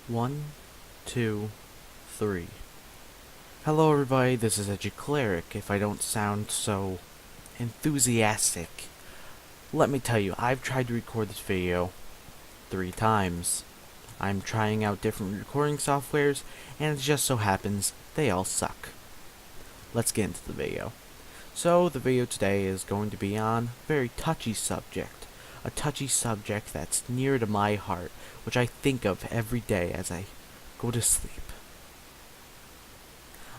One, two, three. Hello everybody, this is EduCleric. If I don't sound so enthusiastic, let me tell you, I've tried to record this video 3 times. I'm trying out different recording softwares, and it just so happens they all suck. Let's get into the video. So, the video today is going to be on a very touchy subject. A touchy subject that's near to my heart, which I think of every day as I go to sleep.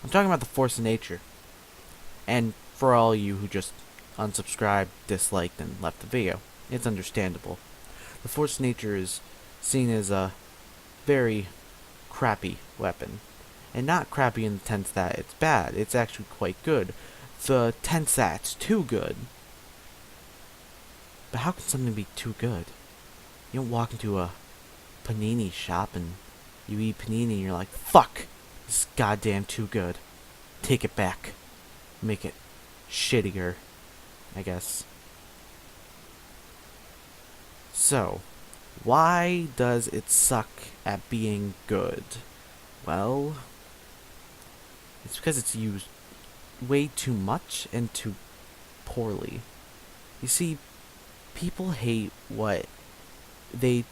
I'm talking about the force of nature. And for all you who just unsubscribed, disliked, and left the video, it's understandable. The force of nature is seen as a very crappy weapon. And not crappy in the sense that it's bad, it's actually quite good. The sense that it's too good. But how can something be too good? You don't walk into a panini shop and you eat panini and you're like, fuck! This is goddamn too good. Take it back. Make it shittier, I guess. So, why does it suck at being good? Well, it's because it's used way too much and too poorly. You see, people hate what they...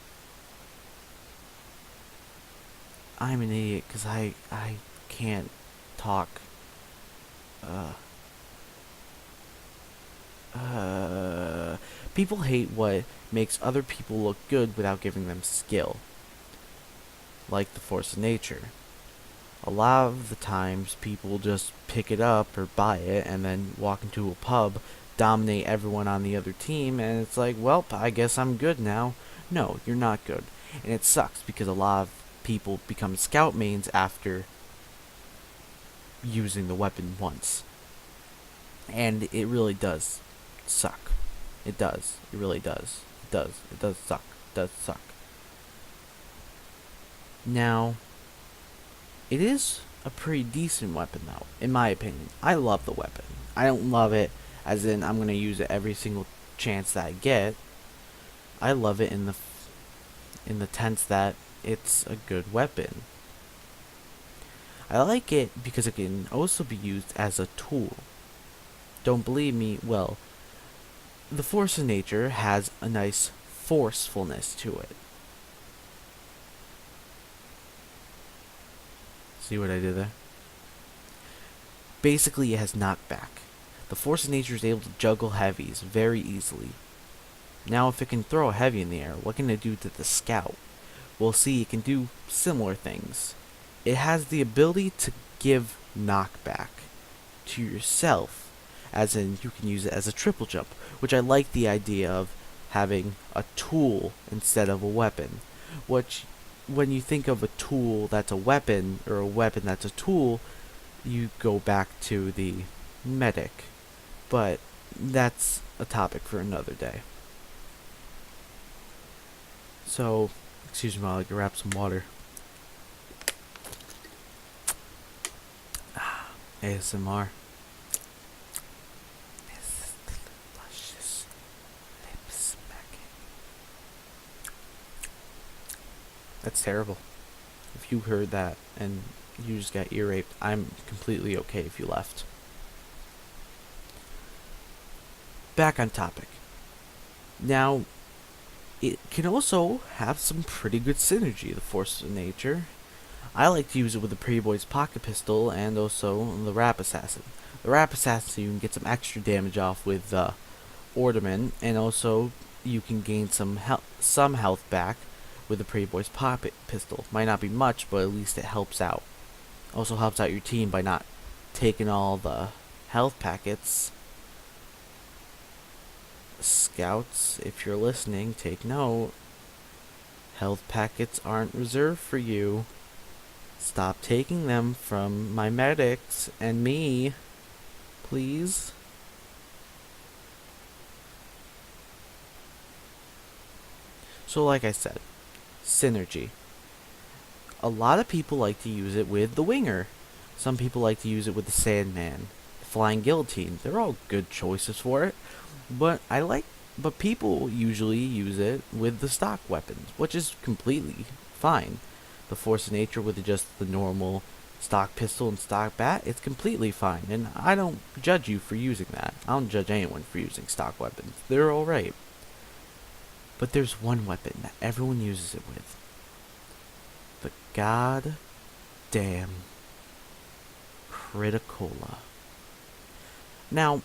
I'm an idiot because I can't talk. People hate what makes other people look good without giving them skill. Like the force of nature. A lot of the times people just pick it up or buy it and then walk into a pub, dominate everyone on the other team, and it's like, well, I guess I'm good now. No, you're not good. And it sucks because a lot of people become scout mains after using the weapon once. And it really does suck. It does. It really does. It does. It does suck. It does suck. Now, it is a pretty decent weapon though, in my opinion. I love the weapon. I don't love it as in I'm going to use it every single chance that I get. I love it in the sense that it's a good weapon. I like it because it can also be used as a tool. Don't believe me? Well, the force of nature has a nice forcefulness to it. See what I did there? Basically, it has knockback. The force of nature is able to juggle heavies very easily. Now, if it can throw a heavy in the air, what can it do to the scout? We'll see it can do similar things. It has the ability to give knockback to yourself, as in you can use it as a triple jump, which I like the idea of having a tool instead of a weapon. Which, when you think of a tool that's a weapon, or a weapon that's a tool, you go back to the medic. But that's a topic for another day. So, excuse me while I grab some water. ASMR. This is the luscious lip smacking. That's terrible. If you heard that and you just got ear raped, I'm completely okay if you left. Back on topic. Now, it can also have some pretty good synergy, the force of nature. I like to use it with the Pretty Boy's pocket pistol and also the Rap Assassin. The Rap Assassin, you can get some extra damage off with Ornament, and also you can gain some health back with the Pretty Boy's pocket pistol. Might not be much, but at least it helps out. Also helps out your team by not taking all the health packets. Scouts, if you're listening, take note. Health packets aren't reserved for you. Stop taking them from my medics and me, please. So like I said, synergy. A lot of people like to use it with the Winger. Some people like to use it with the Sandman, the Flying Guillotine. They're all good choices for it. But people usually use it with the stock weapons, which is completely fine. the Force of Nature with just the normal stock pistol and stock bat, it's completely fine. And I don't judge you for using that. I don't judge anyone for using stock weapons. They're alright. But there's one weapon that everyone uses it with. The goddamn Criticola. Now,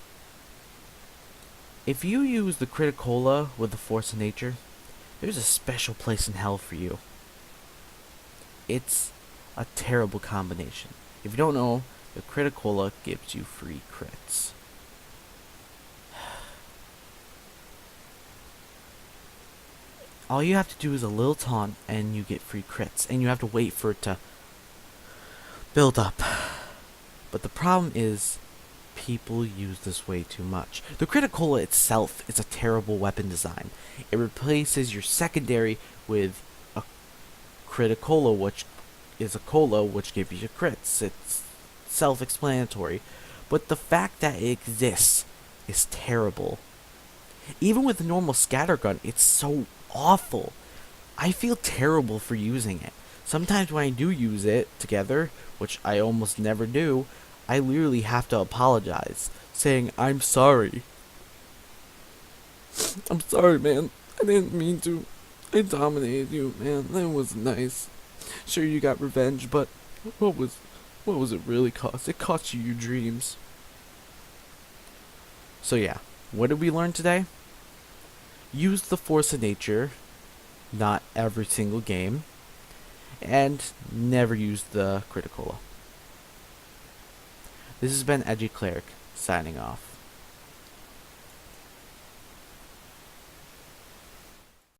if you use the Criticola with the Force of Nature, there's a special place in hell for you. It's a terrible combination. If you don't know, the Criticola gives you free crits. All you have to do is a little taunt and you get free crits, and you have to wait for it to build up. But the problem is, people use this way too much. The Criticola itself is a terrible weapon design. It replaces your secondary with a Criticola, which is a cola which gives you crits. It's self-explanatory. But the fact that it exists is terrible. Even with the normal scattergun, it's so awful. I feel terrible for using it. Sometimes when I do use it together, which I almost never do, I literally have to apologize, saying, I'm sorry. I'm sorry, man. I didn't mean to. I dominated you, man. That was nice. Sure, you got revenge, but what was it really cost? It cost you your dreams. So yeah, what did we learn today? Use the Force of Nature, not every single game, and never use the Criticola. This has been Edgy Cleric, signing off.